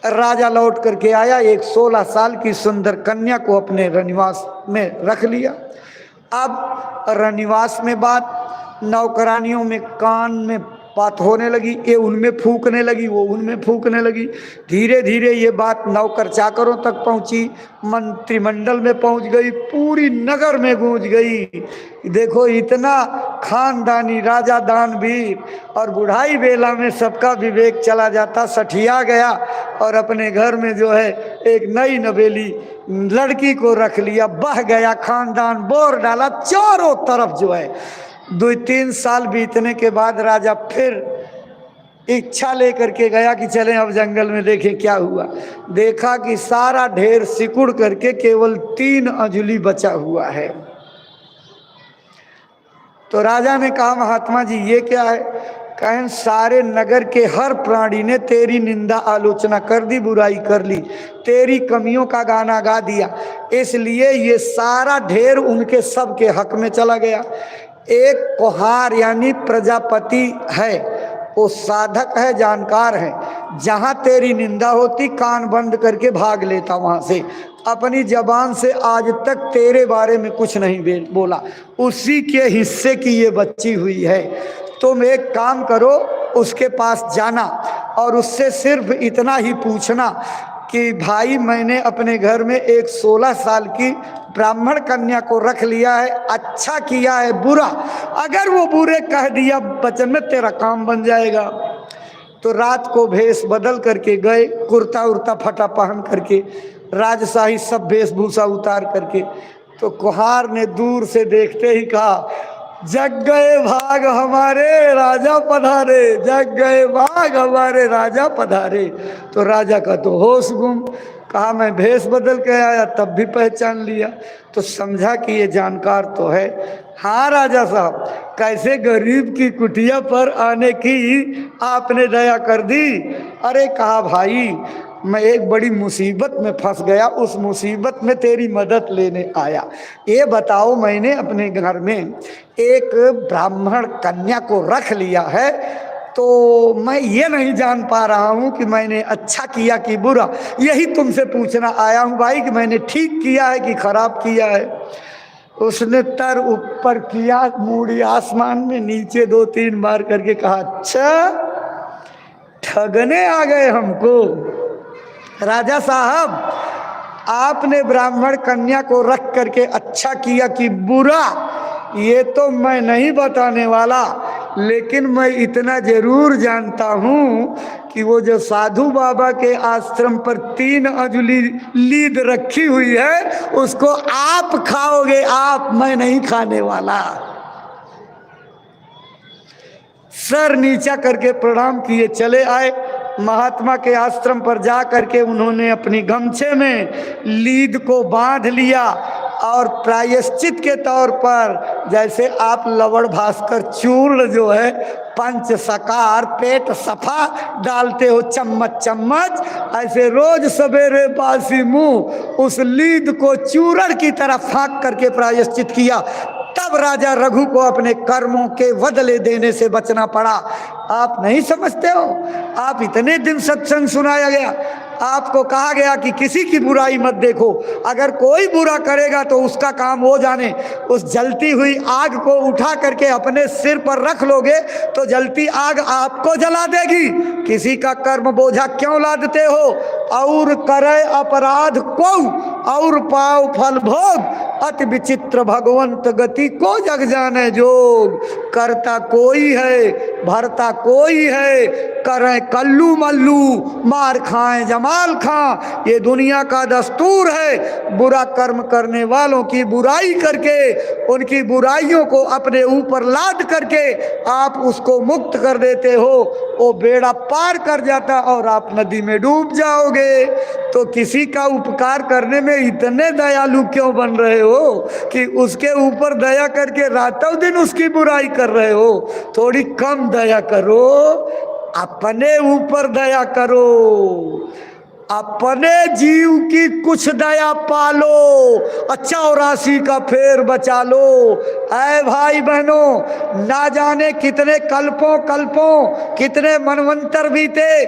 राजा लौट करके आया, एक 16 साल की सुंदर कन्या को अपने रनिवास में रख लिया। अब रनिवास में बात नौकरानियों में कान में बात होने लगी, ये उनमें फूकने लगी, वो उनमें फूकने लगी। धीरे धीरे ये बात नौकर चाकरों तक पहुंची, मंत्रिमंडल में पहुंच गई, पूरी नगर में गूंज गई। देखो इतना खानदानी राजा दानवीर, और बुढ़ाई बेला में सबका विवेक चला जाता, सठिया गया और अपने घर में जो है एक नई नवेली लड़की को रख लिया। बह गया खानदान, बोर डाला चारों तरफ जो है। 2-3 साल बीतने के बाद राजा फिर इच्छा लेकर के गया कि चलें अब जंगल में देखें क्या हुआ। देखा कि सारा ढेर सिकुड़ करके केवल 3 अंजुली बचा हुआ है। तो राजा ने कहा महात्मा जी ये क्या है? कहें सारे नगर के हर प्राणी ने तेरी निंदा आलोचना कर दी, बुराई कर ली, तेरी कमियों का गाना गा दिया, इसलिए ये सारा ढेर उनके सब के हक में चला गया। एक कुहार यानी प्रजापति है, वो साधक है, जानकार है, जहां तेरी निंदा होती कान बंद करके भाग लेता वहां से, अपनी जबान से आज तक तेरे बारे में कुछ नहीं बोला। उसी के हिस्से की ये बच्ची हुई है। तुम एक काम करो, उसके पास जाना और उससे सिर्फ इतना ही पूछना कि भाई मैंने अपने घर में एक 16 साल की ब्राह्मण कन्या को रख लिया है, अच्छा किया है बुरा? अगर वो बुरे कह दिया वचन में तेरा काम बन जाएगा। तो रात को भेष बदल करके गए, कुर्ता उर्ता फटा पहन करके, राजशाही सब वेशभूषा उतार करके। तो कुहार ने दूर से देखते ही कहा जग गए भाग हमारे राजा पधारे, जग गए भाग हमारे राजा पधारे। तो राजा का तो होश गुम, कहा मैं भेष बदल के आया तब भी पहचान लिया। तो समझा कि ये जानकार तो है। हाँ राजा साहब, कैसे गरीब की कुटिया पर आने की आपने दया कर दी? अरे कहा भाई मैं एक बड़ी मुसीबत में फंस गया, उस मुसीबत में तेरी मदद लेने आया। ये बताओ मैंने अपने घर में एक ब्राह्मण कन्या को रख लिया है, तो मैं ये नहीं जान पा रहा हूँ कि मैंने अच्छा किया कि बुरा। यही तुमसे पूछना आया हूँ भाई कि मैंने ठीक किया है कि खराब किया है। उसने तर ऊपर किया, मूड़ी आसमान में, नीचे 2-3 बार करके कहा अच्छा ठगने आ गए हमको। राजा साहब आपने ब्राह्मण कन्या को रख करके अच्छा किया कि बुरा, ये तो मैं नहीं बताने वाला, लेकिन मैं इतना जरूर जानता हूँ कि वो जो साधु बाबा के आश्रम पर 3 अंजुली लीद रखी हुई है उसको आप खाओगे, आप, मैं नहीं खाने वाला। सर नीचा करके प्रणाम किए चले आए। महात्मा के आश्रम पर जा करके उन्होंने अपनी गमछे में लीद को बांध लिया और प्रायश्चित के तौर पर, जैसे आप लवण भास्कर चूर्ण जो है पंच सकार पेट सफा डालते हो चम्मच चम्मच, ऐसे रोज सवेरे बासी मुंह उस लीद को चूर्ण की तरह फाँक करके प्रायश्चित किया। तब राजा रघु को अपने कर्मों के बदले देने से बचना पड़ा। आप नहीं समझते हो? आप इतने दिन सत्संग सुनाया गया, आपको कहा गया कि किसी की बुराई मत देखो, अगर कोई बुरा करेगा तो उसका काम वो जाने। उस जलती हुई आग को उठा करके अपने सिर पर रख लोगे तो जलती आग आपको जला देगी। किसी का कर्म बोझा क्यों लादते हो? और करे अपराध को और पाओ फल भोग, अति विचित्र भगवंत गति को जग जाने जोग। करता कोई है भरता कोई है, करें कल्लू मल्लू मार खाएं जमाल खां, ये दुनिया का दस्तूर है। बुरा कर्म करने वालों की बुराई करके उनकी बुराइयों को अपने ऊपर लाद करके आप उसको मुक्त कर देते हो, वो बेड़ा पार कर जाता और आप नदी में डूब जाओगे। तो किसी का उपकार करने में इतने दयालु क्यों बन रहे हो कि उसके ऊपर दया करके रातों दिन उसकी बुराई कर रहे हो? थोड़ी कम दया करो, अपने ऊपर दया करो। अपने जीव की कुछ दया पालो, 84 का फेर बचा लो। ऐ भाई बहनों, ना जाने कितने कल्पों कितने मनवंतर बीते,